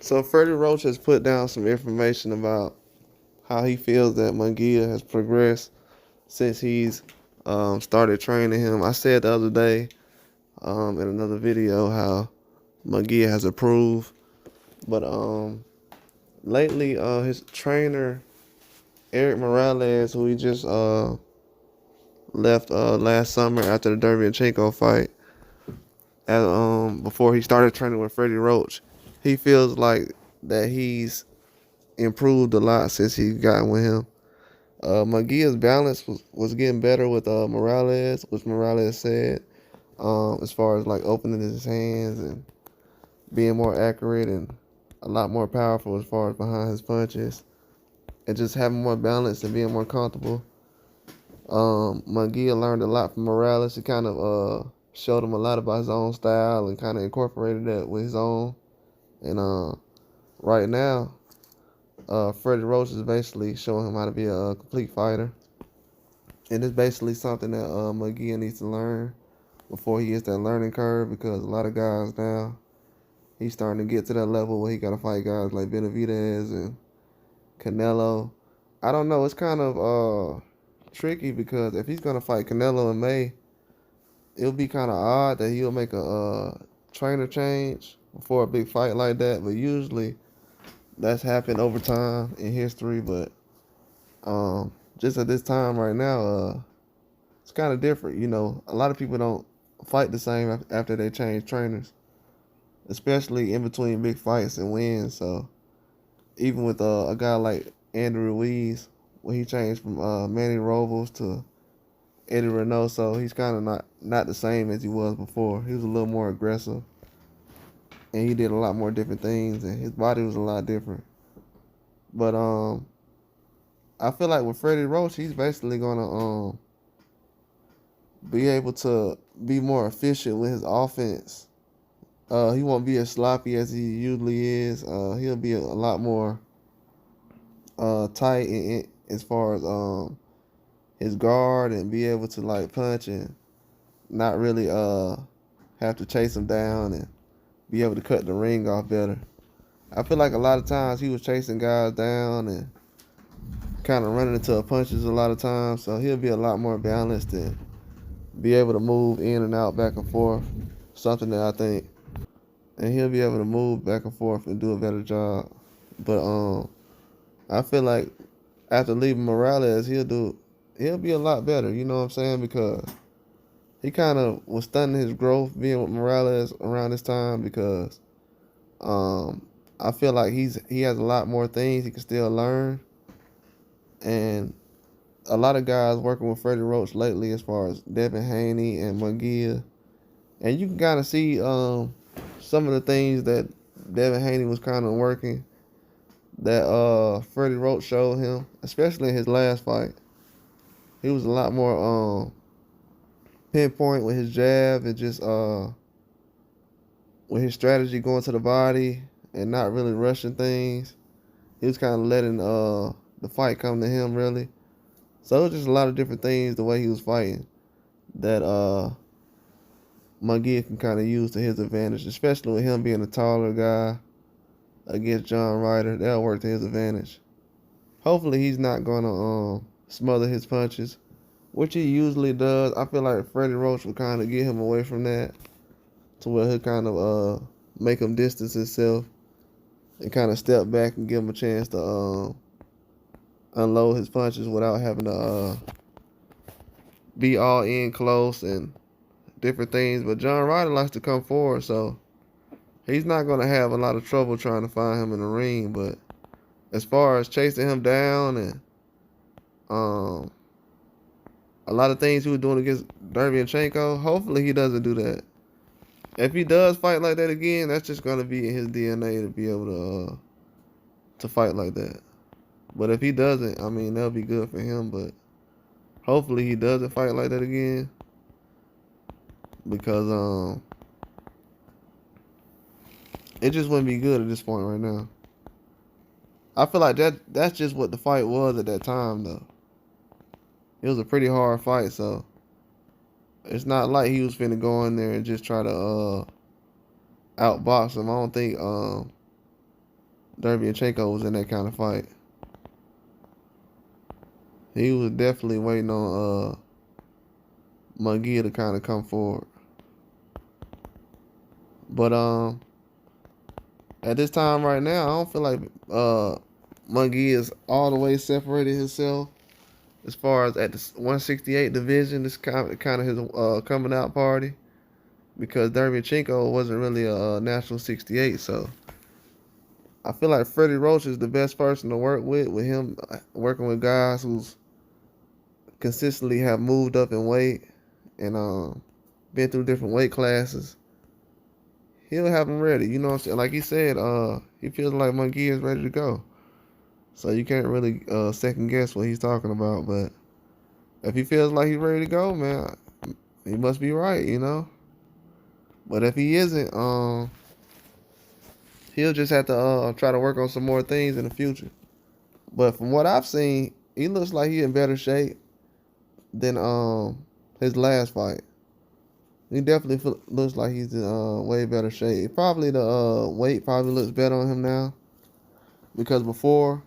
So Freddie Roach has put down some information about how he feels that Munguia has progressed since he's started training him. I said the other day in another video how Munguia has improved, but lately his trainer Eric Morales, who he just left last summer after the Derevyanchenko fight, before he started training with Freddie Roach, he feels like that he's improved a lot since he got with him. Munguia's balance was getting better with Morales, which Morales said, as far as like opening his hands and being more accurate and a lot more powerful as far as behind his punches and just having more balance and being more comfortable. Munguia learned a lot from Morales. He kind of showed him a lot about his own style and kind of incorporated that with his own. And right now, Freddie Roach is basically showing him how to be a complete fighter. And it's basically something that Munguia needs to learn before he hits that learning curve, because a lot of guys now, he's starting to get to that level where he got to fight guys like Benavidez and Canelo. I don't know. It's kind of tricky because if he's going to fight Canelo in May, it'll be kind of odd that he'll make a trainer change before a big fight like that. But usually that's happened over time in history. But just at this time right now, it's kind of different. You know, a lot of people don't fight the same after they change trainers, especially in between big fights and wins. So even with a guy like Andrew Ruiz, when he changed from Manny Robles to Eddie Reynoso, he's kind of not the same as he was before. He was a little more aggressive, and he did a lot more different things, and his body was a lot different. But I feel like with Freddie Roach, he's basically gonna be able to be more efficient with his offense. He won't be as sloppy as he usually is. He'll be a lot more tight as far as his guard, and be able to like punch and not really have to chase him down, and be able to cut the ring off better. I feel like a lot of times he was chasing guys down and kind of running into punches a lot of times, so he'll be a lot more balanced and be able to move in and out, back and forth, something that I think, and he'll be able to move back and forth and do a better job. But I feel like after leaving Morales, he'll be a lot better, you know what I'm saying? Because he kind of was stunning his growth being with Morales around this time, because I feel like he has a lot more things he can still learn. And a lot of guys working with Freddie Roach lately, as far as Devin Haney and Munguia, and you can kind of see some of the things that Devin Haney was kind of working that Freddie Roach showed him, especially in his last fight. He was a lot more pinpoint with his jab and just with his strategy going to the body and not really rushing things. He was kind of letting the fight come to him, really. So it was just a lot of different things the way he was fighting that Munguia can kind of use to his advantage, especially with him being a taller guy against John Ryder. That'll work to his advantage. Hopefully he's not going to smother his punches, which he usually does. I feel like Freddie Roach will kind of get him away from that, to where he'll kind of make him distance himself and kind of step back and give him a chance to unload his punches without having to be all in close and different things. But John Ryder likes to come forward, so he's not going to have a lot of trouble trying to find him in the ring. But as far as chasing him down and a lot of things he was doing against Derevyanchenko, hopefully he doesn't do that. If he does fight like that again, that's just going to be in his DNA to be able to fight like that. But if he doesn't, I mean, that'll be good for him. But hopefully he doesn't fight like that again, because it just wouldn't be good at this point right now. I feel like that's just what the fight was at that time, though. It was a pretty hard fight, so it's not like he was finna go in there and just try to outbox him. I don't think Derevyanchenko was in that kind of fight. He was definitely waiting on Munguia to kind of come forward. But at this time right now, I don't feel like Munguia is all the way separated himself as far as at the 168 division. This kind of his coming out party, because Derevyanchenko wasn't really a national 68, so I feel like Freddie Roach is the best person to work with him working with guys who's consistently have moved up in weight and been through different weight classes. He'll have him ready. You know what I'm saying? Like he said, he feels like Munguia is ready to go. So you can't really second guess what he's talking about. But if he feels like he's ready to go, man, he must be right, you know? But if he isn't, he'll just have to try to work on some more things in the future. But from what I've seen, he looks like he's in better shape than his last fight. He definitely looks like he's in way better shape. Probably the weight probably looks better on him now, because before,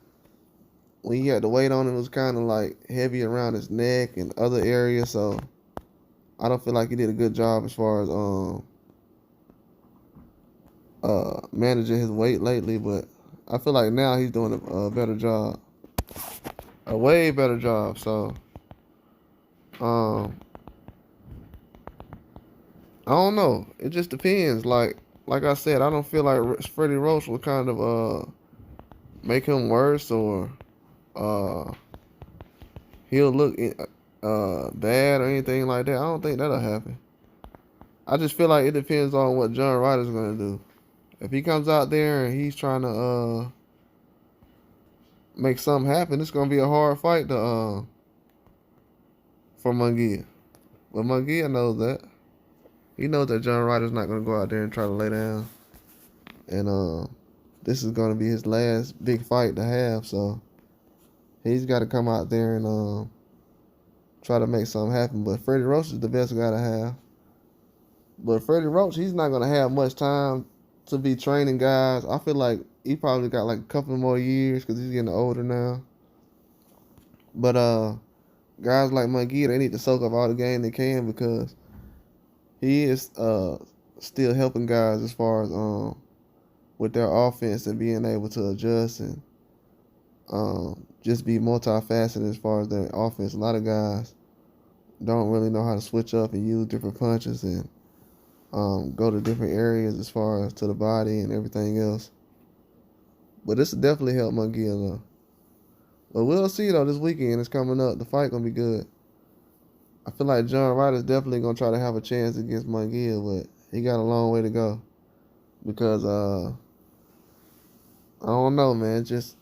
when he had the weight on him, it was kind of like heavy around his neck and other areas. So I don't feel like he did a good job as far as managing his weight lately. But I feel like now he's doing a better job, a way better job. So I don't know. It just depends. Like I said, I don't feel like Freddie Roach will kind of make him worse, or he'll look bad or anything like that. I don't think that'll happen. I just feel like it depends on what John Ryder's gonna do. If he comes out there and he's trying to make something happen, it's gonna be a hard fight to for Munguia. But Munguia knows that. He knows that John Ryder's not gonna go out there and try to lay down. And this is gonna be his last big fight to have, so he's got to come out there and try to make something happen. But Freddie Roach is the best guy to have. But Freddie Roach, he's not gonna have much time to be training guys. I feel like he probably got like a couple more years because he's getting older now. But guys like Munguia, they need to soak up all the game they can, because he is still helping guys as far as with their offense and being able to adjust and just be multifaceted as far as their offense. A lot of guys don't really know how to switch up and use different punches and go to different areas as far as to the body and everything else. But this will definitely help Munguia though. But we'll see though, this weekend is coming up. The fight gonna be good. I feel like John Ryder's definitely gonna try to have a chance against Munguia, but he got a long way to go. Because I don't know, man. Just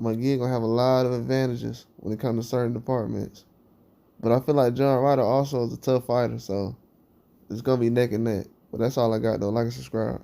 Munguia gonna have a lot of advantages when it comes to certain departments. But I feel like John Ryder also is a tough fighter, so it's gonna be neck and neck. But that's all I got though. Like and subscribe.